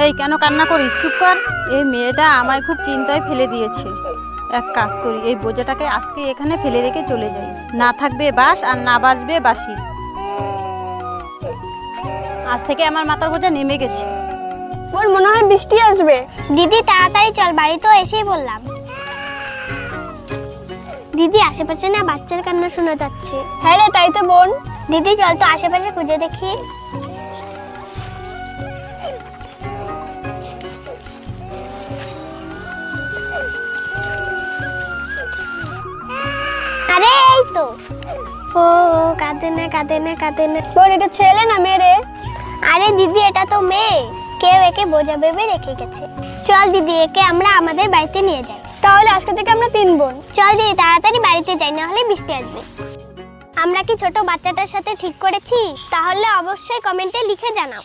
এই কেন কান্না করিস? চুপ কর। এই মেয়েটা আমায় খুব চিন্তায় ফেলে দিয়েছে। এক কাজ করি, এই বোঝাটাকে আজকে এখানে ফেলে রেখে চলে যাই। না থাকবে বাঁশ আর না বাজবে বাঁশি। আজ থেকে আমার মাথার বোঝা নেমে গেছে। ওর মনে হয় বৃষ্টি আসবে। দিদি তাড়াতাড়ি চল, বাড়ি তো এসেই বললাম। দিদি আশেপাশে না বাচ্চার কান্না শোনা যাচ্ছে। হ্যাঁ রে, তাই তো বোন। দিদি চল তো আশেপাশে খুঁজে দেখি। আরে এই তো। ও কাঁদে না কাঁদে না কাঁদে না। বোন, এটা ছেলে না মেয়ে রে? আরে দিদি, এটা তো মেয়ে। কেউ একে বোঝা ভেবে রেখে গেছে। চল দিদি, একে আমরা আমাদের বাড়িতে নিয়ে যাই। তাহলে আজকে থেকে আমরা 3 বোন। চল দিদি তাড়াতাড়ি বাড়িতে যাই, না হলে বৃষ্টি আসবে। আমরা কি ছোট বাচ্চাটার সাথে ঠিক করেছি? তাহলে অবশ্যই কমেন্টে লিখে জানাও।